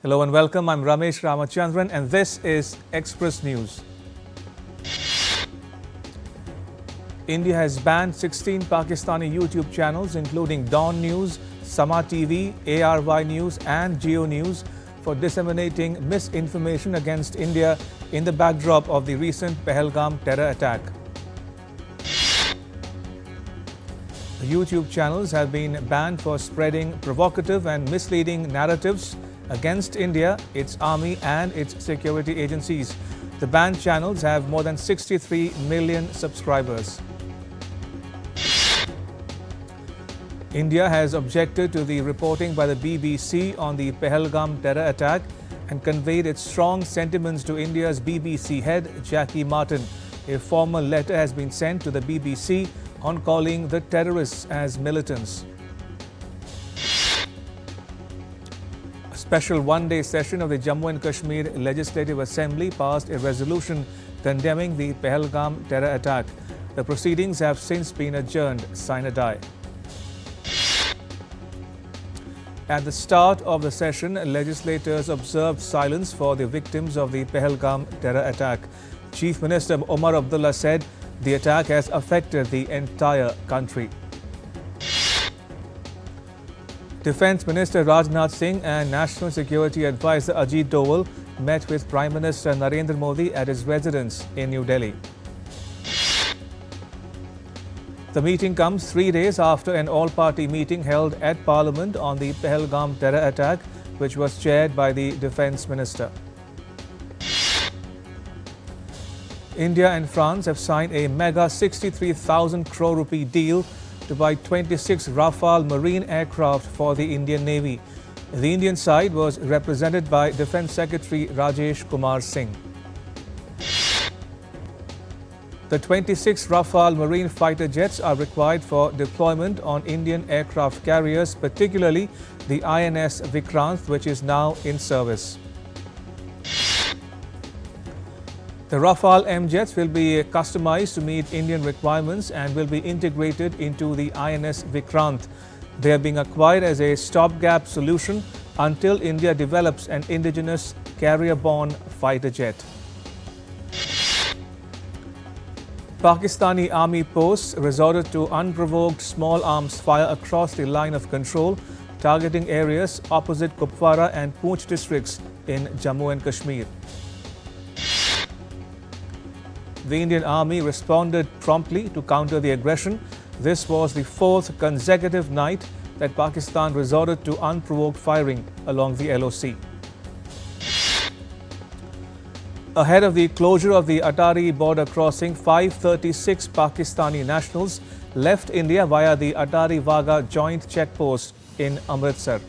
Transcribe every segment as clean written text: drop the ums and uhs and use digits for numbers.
Hello and welcome. I'm Ramesh Ramachandran and this is Express News. India has banned 16 Pakistani YouTube channels including Dawn News, Sama TV, ARY News and Geo News for disseminating misinformation against India in the backdrop of the recent Pahalgam terror attack. The YouTube channels have been banned for spreading provocative and misleading narratives against India, its army and its security agencies. The banned channels have more than 63 million subscribers. India has objected to the reporting by the BBC on the Pahalgam terror attack and conveyed its strong sentiments to India's BBC head, Jackie Martin. A formal letter has been sent to the BBC on calling the terrorists as militants. A special one-day session of the Jammu and Kashmir Legislative Assembly passed a resolution condemning the Pahalgam terror attack. The proceedings have since been adjourned sine die. At the start of the session, legislators observed silence for the victims of the Pahalgam terror attack. Chief Minister Omar Abdullah said the attack has affected the entire country. Defence Minister Rajnath Singh and National Security Advisor Ajit Doval met with Prime Minister Narendra Modi at his residence in New Delhi. The meeting comes 3 days after an all-party meeting held at Parliament on the Pahalgam terror attack, which was chaired by the Defence Minister. India and France have signed a mega 63,000 crore rupee deal to buy 26 Rafale marine aircraft for the Indian Navy. The Indian side was represented by Defence Secretary Rajesh Kumar Singh. The 26 Rafale marine fighter jets are required for deployment on Indian aircraft carriers, particularly the INS Vikrant, which is now in service. The Rafale M-jets will be customized to meet Indian requirements and will be integrated into the INS Vikrant. They are being acquired as a stopgap solution until India develops an indigenous carrier-borne fighter jet. Pakistani army posts resorted to unprovoked small arms fire across the line of control, targeting areas opposite Kupwara and Poonch districts in Jammu and Kashmir. The Indian Army responded promptly to counter the aggression. This was the fourth consecutive night that Pakistan resorted to unprovoked firing along the LOC. Ahead of the closure of the Atari border crossing, 536 Pakistani nationals left India via the Atari Wagah joint checkpost in Amritsar.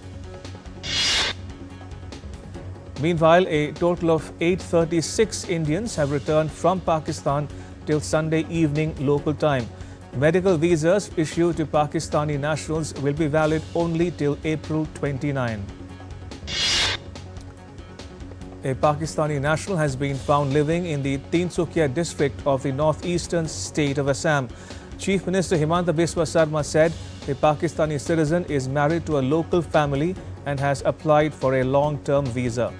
Meanwhile, a total of 836 Indians have returned from Pakistan till Sunday evening local time. Medical visas issued to Pakistani nationals will be valid only till April 29. A Pakistani national has been found living in the Tinsukia district of the northeastern state of Assam. Chief Minister Himanta Biswa Sarma said the Pakistani citizen is married to a local family and has applied for a long-term visa.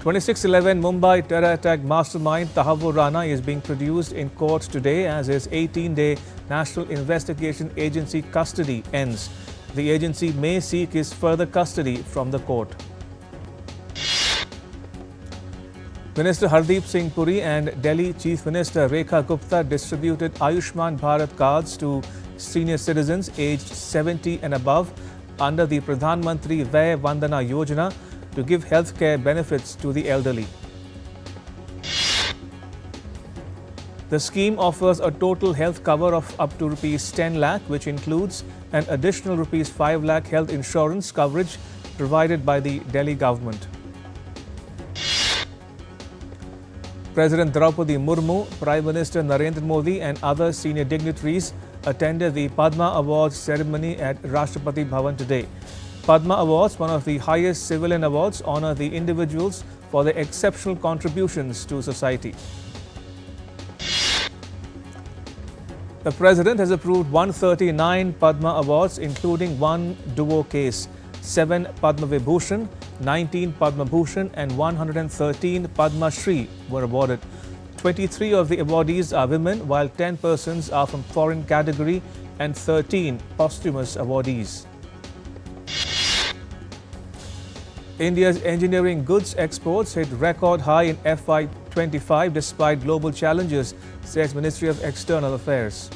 26/11 Mumbai terror attack mastermind Tahavur Rana is being produced in court today as his 18-day National Investigation Agency custody ends. The agency may seek his further custody from the court. Minister Hardeep Singh Puri and Delhi Chief Minister Rekha Gupta distributed Ayushman Bharat cards to senior citizens aged 70 and above under the Pradhan Mantri Vay Vandana Yojana to give healthcare benefits to the elderly. The scheme offers a total health cover of up to Rs 10 lakh, which includes an additional Rs 5 lakh health insurance coverage provided by the Delhi government. President Draupadi Murmu, Prime Minister Narendra Modi and other senior dignitaries attended the Padma Awards ceremony at Rashtrapati Bhavan today. Padma Awards, one of the highest civilian awards, honor the individuals for their exceptional contributions to society. The President has approved 139 Padma Awards, including one duo case. 7 Padma Vibhushan, 19 Padma Bhushan and 113 Padma Shri were awarded. 23 of the awardees are women, while 10 persons are from foreign category and 13 posthumous awardees. India's engineering goods exports hit record high in FY25 despite global challenges, says Ministry of External Affairs.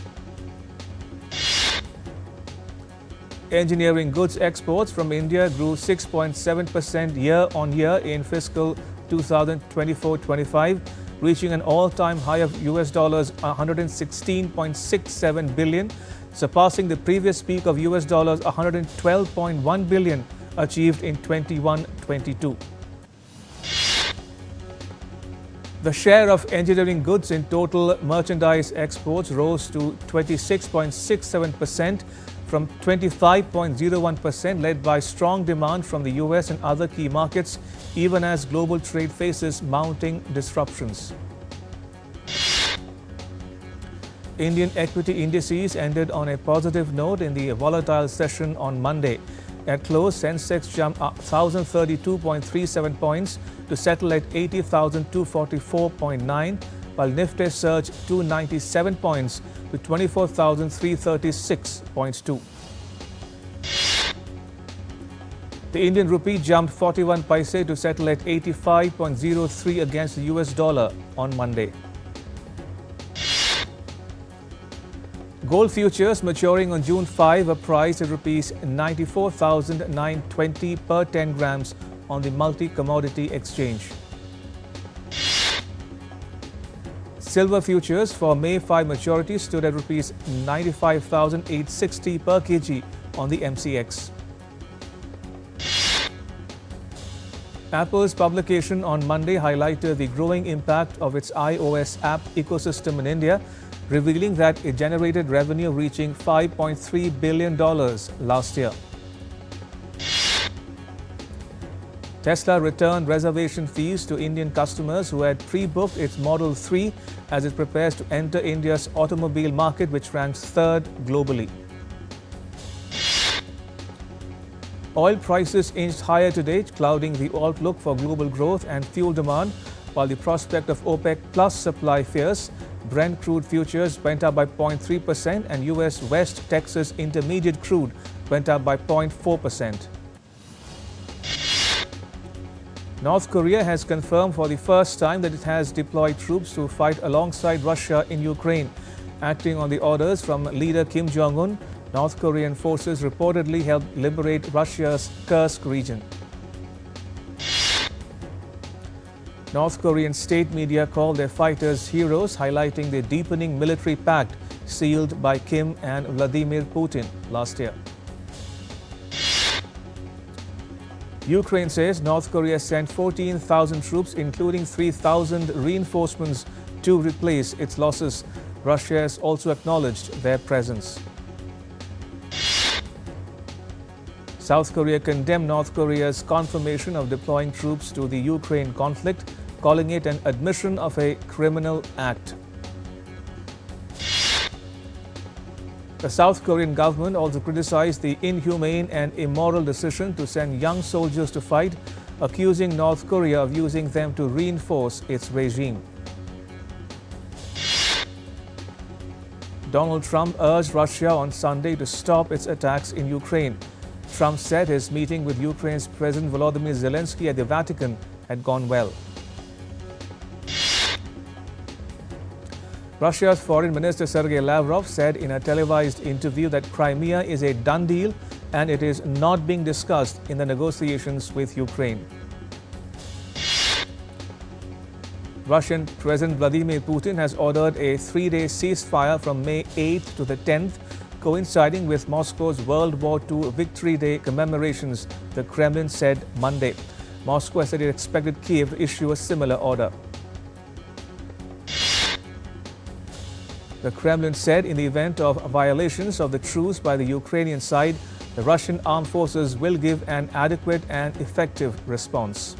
Engineering goods exports from India grew 6.7% year-on-year in fiscal 2024-25, reaching an all-time high of $116.67 billion, surpassing the previous peak of $112.1 billion achieved in 21-22. The share of engineering goods in total merchandise exports rose to 26.67% from 25.01%, led by strong demand from the US and other key markets, even as global trade faces mounting disruptions. Indian equity indices ended on a positive note in the volatile session on Monday. At close, Sensex jumped 1,032.37 points to settle at 80,244.9, while Nifty surged 297 points to 24,336.2. The Indian rupee jumped 41 paise to settle at 85.03 against the US dollar on Monday. Gold futures maturing on June 5 are priced at Rs 94,920 per 10 grams on the multi-commodity exchange. Silver futures for May 5 maturity stood at Rs 95,860 per kg on the MCX. Apple's publication on Monday highlighted the growing impact of its iOS app ecosystem in India, revealing that it generated revenue reaching $5.3 billion last year. Tesla returned reservation fees to Indian customers who had pre-booked its Model 3 as it prepares to enter India's automobile market, which ranks third globally. Oil prices inched higher today, clouding the outlook for global growth and fuel demand, while the prospect of OPEC plus supply fears. Brent crude futures went up by 0.3% and US West Texas Intermediate crude went up by 0.4%. North Korea has confirmed for the first time that it has deployed troops to fight alongside Russia in Ukraine. Acting on the orders from leader Kim Jong-un, North Korean forces reportedly helped liberate Russia's Kursk region. North Korean state media called their fighters heroes, highlighting the deepening military pact sealed by Kim and Vladimir Putin last year. Ukraine says North Korea sent 14,000 troops, including 3,000 reinforcements, to replace its losses. Russia has also acknowledged their presence. South Korea condemned North Korea's confirmation of deploying troops to the Ukraine conflict, calling it an admission of a criminal act. The South Korean government also criticized the inhumane and immoral decision to send young soldiers to fight, accusing North Korea of using them to reinforce its regime. Donald Trump urged Russia on Sunday to stop its attacks in Ukraine. Trump said his meeting with Ukraine's President Volodymyr Zelensky at the Vatican had gone well. Russia's Foreign Minister Sergei Lavrov said in a televised interview that Crimea is a done deal and it is not being discussed in the negotiations with Ukraine. Russian President Vladimir Putin has ordered a 3-day ceasefire from May 8th to the 10th, coinciding with Moscow's World War II Victory Day commemorations, the Kremlin said Monday. Moscow said it expected Kiev to issue a similar order. The Kremlin said in the event of violations of the truce by the Ukrainian side, the Russian armed forces will give an adequate and effective response.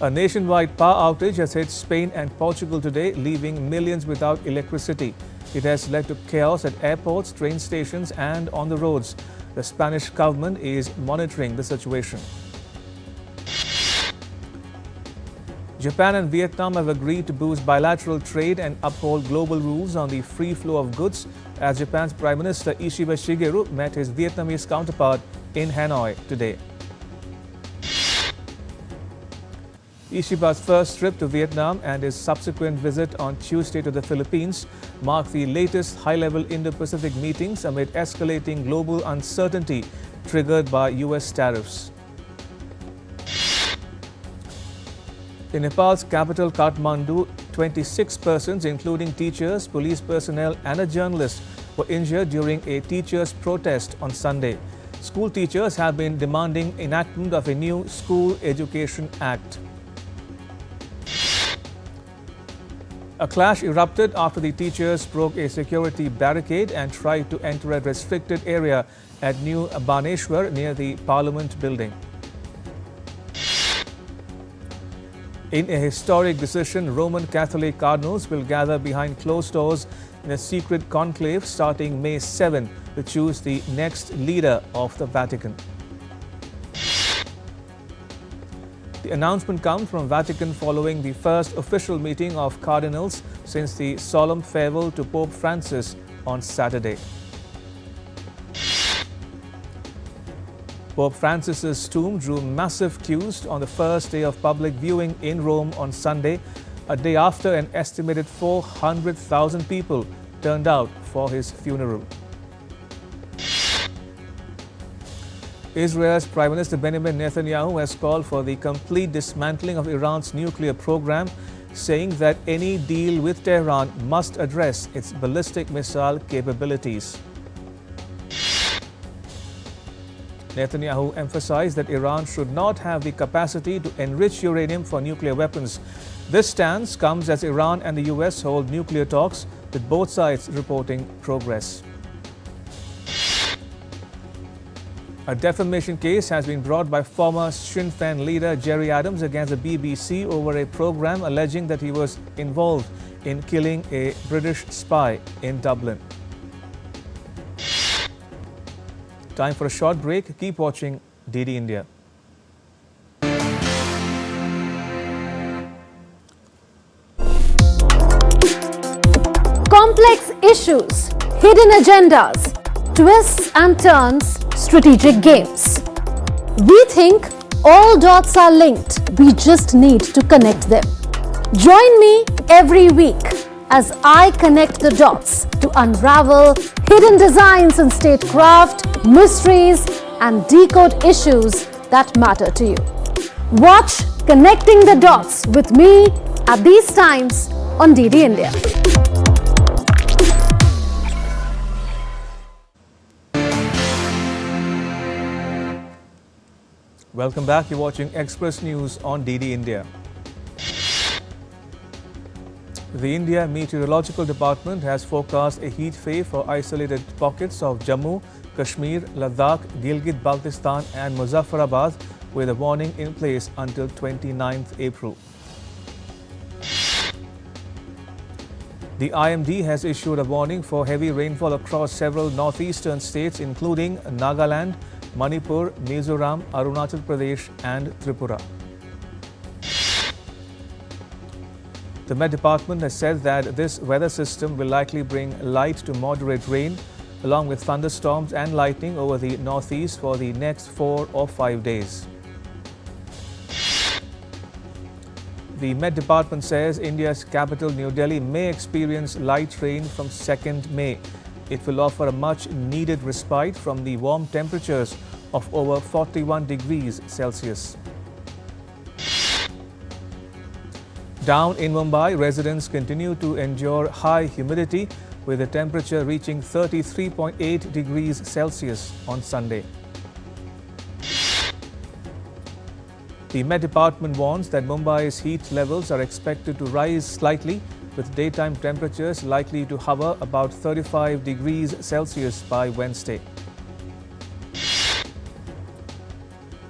A nationwide power outage has hit Spain and Portugal today, leaving millions without electricity. It has led to chaos at airports, train stations and on the roads. The Spanish government is monitoring the situation. Japan and Vietnam have agreed to boost bilateral trade and uphold global rules on the free flow of goods as Japan's Prime Minister Ishiba Shigeru met his Vietnamese counterpart in Hanoi today. Ishiba's first trip to Vietnam and his subsequent visit on Tuesday to the Philippines mark the latest high-level Indo-Pacific meetings amid escalating global uncertainty triggered by US tariffs. In Nepal's capital Kathmandu, 26 persons, including teachers, police personnel and a journalist, were injured during a teachers' protest on Sunday. School teachers have been demanding enactment of a new School Education Act. A clash erupted after the teachers broke a security barricade and tried to enter a restricted area at New Baneshwar near the Parliament building. In a historic decision, Roman Catholic cardinals will gather behind closed doors in a secret conclave starting May 7 to choose the next leader of the Vatican. The announcement comes from Vatican following the first official meeting of cardinals since the solemn farewell to Pope Francis on Saturday. Pope Francis's tomb drew massive queues on the first day of public viewing in Rome on Sunday, a day after an estimated 400,000 people turned out for his funeral. Israel's Prime Minister Benjamin Netanyahu has called for the complete dismantling of Iran's nuclear program, saying that any deal with Tehran must address its ballistic missile capabilities. Netanyahu emphasized that Iran should not have the capacity to enrich uranium for nuclear weapons. This stance comes as Iran and the US hold nuclear talks, with both sides reporting progress. A defamation case has been brought by former Sinn Féin leader Gerry Adams against the BBC over a program alleging that he was involved in killing a British spy in Dublin. Time for a short break. Keep watching DD India. Complex issues, hidden agendas, twists and turns, strategic games. We think all dots are linked. We just need to connect them. Join me every week as I connect the dots to unravel hidden designs in statecraft, mysteries, and decode issues that matter to you. Watch Connecting the Dots with me at these times on DD India. Welcome back. You're watching Express News on DD India. The India Meteorological Department has forecast a heat wave for isolated pockets of Jammu, Kashmir, Ladakh, Gilgit-Baltistan and Muzaffarabad, with a warning in place until 29th April. The IMD has issued a warning for heavy rainfall across several northeastern states including Nagaland, Manipur, Mizoram, Arunachal Pradesh and Tripura. The Met Department has said that this weather system will likely bring light to moderate rain along with thunderstorms and lightning over the northeast for the next 4 or 5 days. The Met Department says India's capital New Delhi may experience light rain from 2nd May. It will offer a much needed respite from the warm temperatures of over 41 degrees Celsius. Down in Mumbai, residents continue to endure high humidity with the temperature reaching 33.8 degrees Celsius on Sunday. The Met Department warns that Mumbai's heat levels are expected to rise slightly, with daytime temperatures likely to hover about 35 degrees Celsius by Wednesday.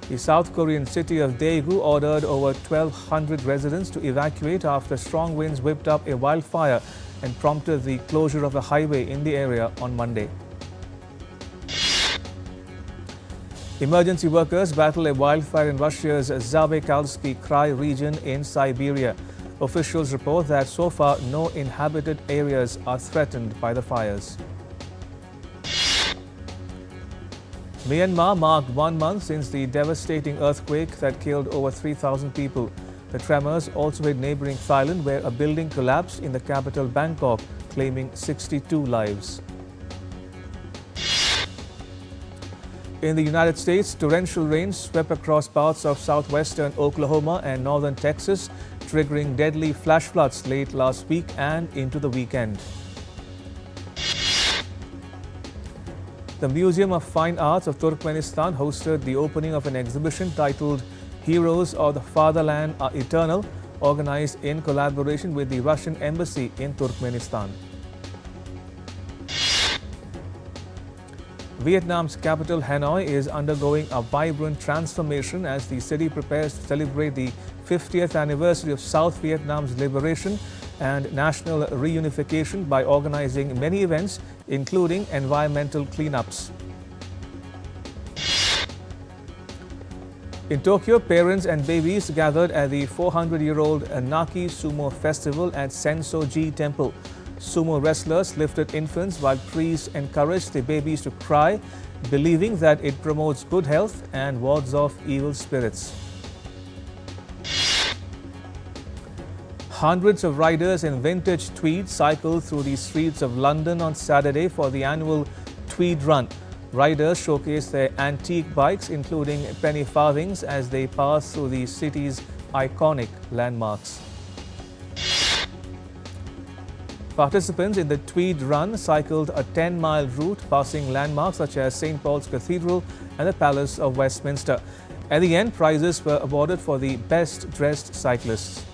The South Korean city of Daegu ordered over 1,200 residents to evacuate after strong winds whipped up a wildfire and prompted the closure of a highway in the area on Monday. Emergency workers battle a wildfire in Russia's Zabaykalsky Krai region in Siberia. Officials report that so far no inhabited areas are threatened by the fires. Myanmar marked 1 month since the devastating earthquake that killed over 3,000 people. The tremors also hit neighboring Thailand, where a building collapsed in the capital Bangkok, claiming 62 lives. In the United States, torrential rain swept across parts of southwestern Oklahoma and northern Texas, triggering deadly flash floods late last week and into the weekend. The Museum of Fine Arts of Turkmenistan hosted the opening of an exhibition titled Heroes of the Fatherland Are Eternal, organized in collaboration with the Russian Embassy in Turkmenistan. Vietnam's capital Hanoi is undergoing a vibrant transformation as the city prepares to celebrate the 50th anniversary of South Vietnam's liberation and national reunification by organizing many events, including environmental cleanups. In Tokyo, parents and babies gathered at the 400-year-old Naki Sumo Festival at Sensoji Temple. Sumo wrestlers lifted infants while priests encouraged the babies to cry, believing that it promotes good health and wards off evil spirits. Hundreds of riders in vintage tweed cycled through the streets of London on Saturday for the annual Tweed Run. Riders showcased their antique bikes, including penny farthings, as they passed through the city's iconic landmarks. Participants in the Tweed Run cycled a 10-mile route passing landmarks such as St. Paul's Cathedral and the Palace of Westminster. At the end, prizes were awarded for the best-dressed cyclists.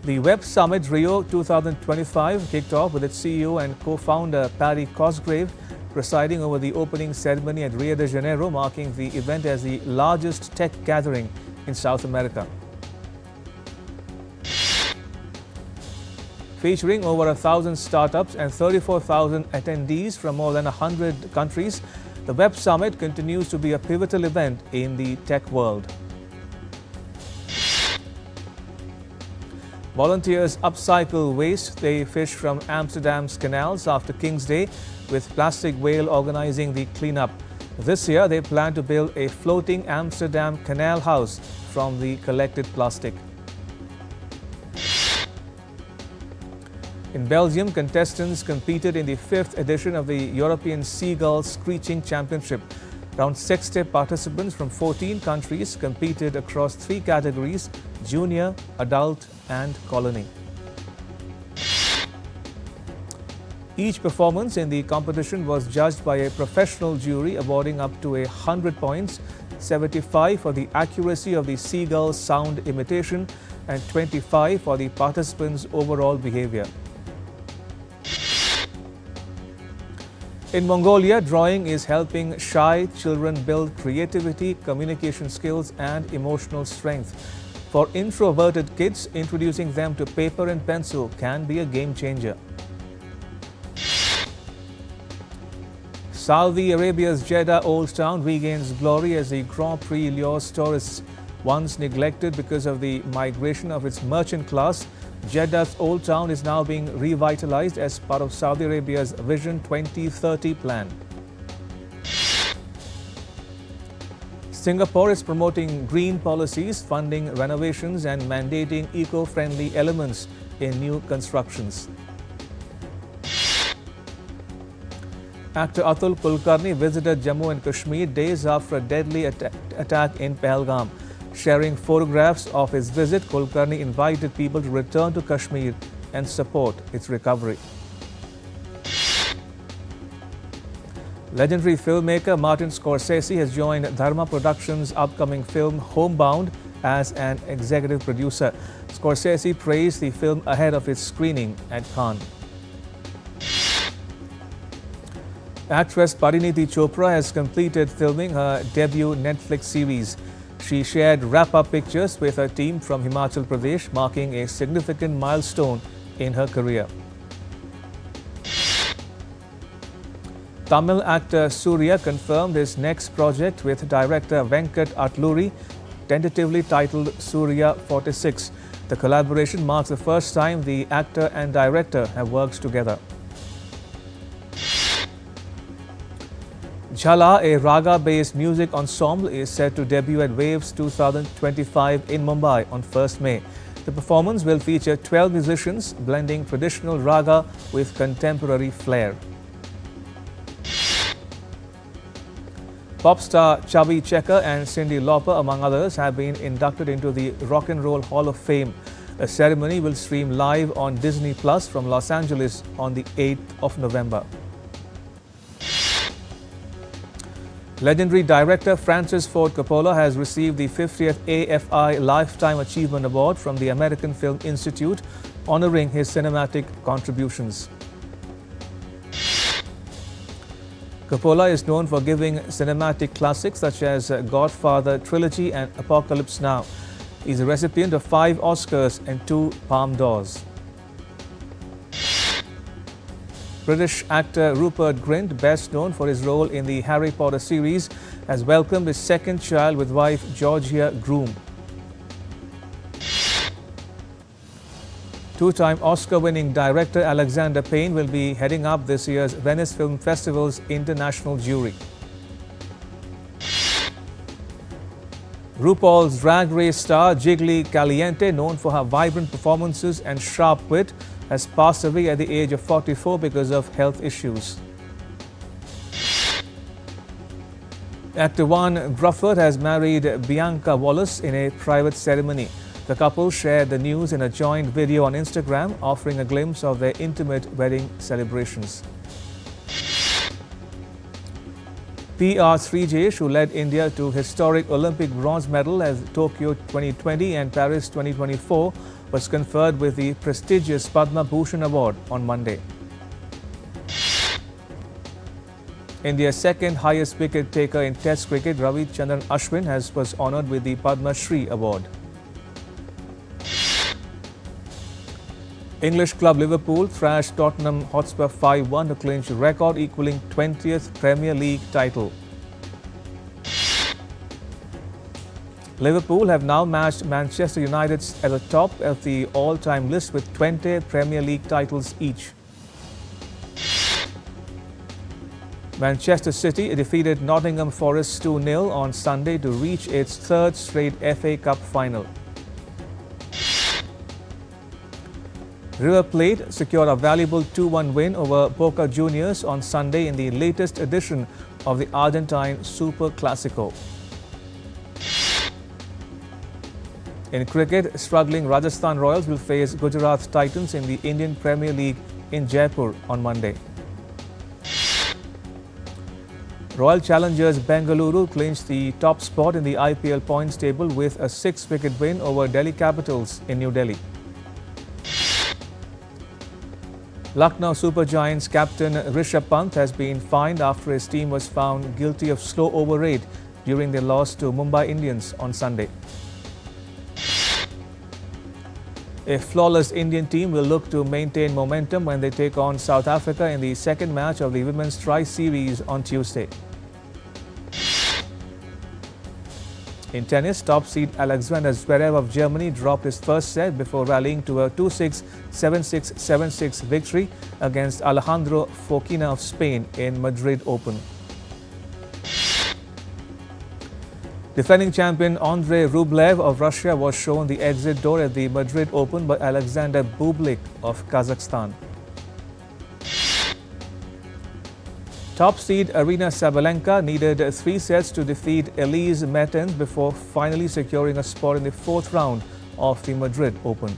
The Web Summit Rio 2025 kicked off with its CEO and co-founder Paddy Cosgrave presiding over the opening ceremony at Rio de Janeiro, marking the event as the largest tech gathering in South America. Featuring over 1,000 startups and 34,000 attendees from more than 100 countries, the Web Summit continues to be a pivotal event in the tech world. Volunteers upcycle waste they fish from Amsterdam's canals after King's Day, with Plastic Whale organizing the cleanup. This year, they plan to build a floating Amsterdam canal house from the collected plastic. In Belgium, contestants competed in the 5th edition of the European Seagull Screeching Championship. Around 60 participants from 14 countries competed across 3 categories: junior, adult, and colony. Each performance in the competition was judged by a professional jury, awarding up to 100 points, 75 for the accuracy of the seagull sound imitation, and 25 for the participants' overall behavior. In Mongolia, drawing is helping shy children build creativity, communication skills, and emotional strength. For introverted kids, introducing them to paper and pencil can be a game changer. Saudi Arabia's Jeddah Old Town regains glory as the Grand Prix lures tourists. Once neglected because of the migration of its merchant class, Jeddah's Old Town is now being revitalized as part of Saudi Arabia's Vision 2030 plan. Singapore is promoting green policies, funding renovations and mandating eco-friendly elements in new constructions. Actor Atul Kulkarni visited Jammu and Kashmir days after a deadly attack in Pahalgam. Sharing photographs of his visit, Kulkarni invited people to return to Kashmir and support its recovery. Legendary filmmaker Martin Scorsese has joined Dharma Productions' upcoming film Homebound as an executive producer. Scorsese praised the film ahead of its screening at Cannes. Actress Pariniti Chopra has completed filming her debut Netflix series. She shared wrap-up pictures with her team from Himachal Pradesh, marking a significant milestone in her career. Tamil actor Surya confirmed his next project with director Venkat Atluri, tentatively titled Surya 46. The collaboration marks the first time the actor and director have worked together. Jhala, a raga-based music ensemble, is set to debut at Waves 2025 in Mumbai on 1st May. The performance will feature 12 musicians blending traditional raga with contemporary flair. Pop star Chubby Checker and Cyndi Lauper, among others, have been inducted into the Rock and Roll Hall of Fame. A ceremony will stream live on Disney Plus from Los Angeles on the 8th of November. Legendary director Francis Ford Coppola has received the 50th AFI Lifetime Achievement Award from the American Film Institute, honoring his cinematic contributions. Coppola is known for giving cinematic classics such as Godfather Trilogy and Apocalypse Now. He's a recipient of 5 Oscars and 2 Palme d'Ors. British actor Rupert Grint, best known for his role in the Harry Potter series, has welcomed his second child with wife Georgia Groom. Two-time Oscar-winning director Alexander Payne will be heading up this year's Venice Film Festival's international jury. RuPaul's Drag Race star Jiggly Caliente, known for her vibrant performances and sharp wit, has passed away at the age of 44 because of health issues. Actor Juan Grufford has married Bianca Wallace in a private ceremony. The couple shared the news in a joint video on Instagram, offering a glimpse of their intimate wedding celebrations. PR Srijesh, who led India to historic Olympic bronze medal at Tokyo 2020 and Paris 2024, was conferred with the prestigious Padma Bhushan Award on Monday. India's second highest wicket taker in Test cricket, Ravichandran Ashwin, was honoured with the Padma Shri Award. English club Liverpool thrashed Tottenham Hotspur 5-1 to clinch a record equalling 20th Premier League title. Liverpool have now matched Manchester United at the top of the all-time list with 20 Premier League titles each. Manchester City defeated Nottingham Forest 2-0 on Sunday to reach its third straight FA Cup final. River Plate secured a valuable 2-1 win over Boca Juniors on Sunday in the latest edition of the Argentine Super Clasico. In cricket, struggling Rajasthan Royals will face Gujarat Titans in the Indian Premier League in Jaipur on Monday. Royal Challengers Bengaluru clinched the top spot in the IPL points table with a 6-wicket win over Delhi Capitals in New Delhi. Lucknow Super Giants captain Rishabh Pant has been fined after his team was found guilty of slow over rate during their loss to Mumbai Indians on Sunday. A flawless Indian team will look to maintain momentum when they take on South Africa in the second match of the Women's Tri-Series on Tuesday. In tennis, top seed Alexander Zverev of Germany dropped his first set before rallying to a 2-6, 7-6, 7-6 victory against Alejandro Fokina of Spain in Madrid Open. Defending champion Andrei Rublev of Russia was shown the exit door at the Madrid Open by Alexander Bublik of Kazakhstan. Top seed Arina Sabalenka needed 3 sets to defeat Elise Mertens before finally securing a spot in the 4th round of the Madrid Open.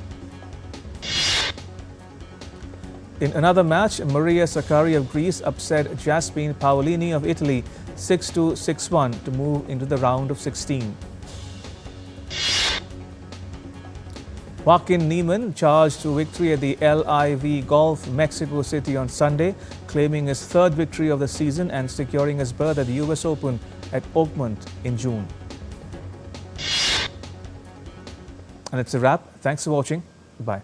In another match, Maria Sakkari of Greece upset Jasmine Paolini of Italy 6-2, 6-1 to move into the round of 16. Joaquin Niemann charged to victory at the LIV Golf Mexico City on Sunday, claiming his 3rd victory of the season and securing his berth at the US Open at Oakmont in June. And it's a wrap. Thanks for watching. Bye.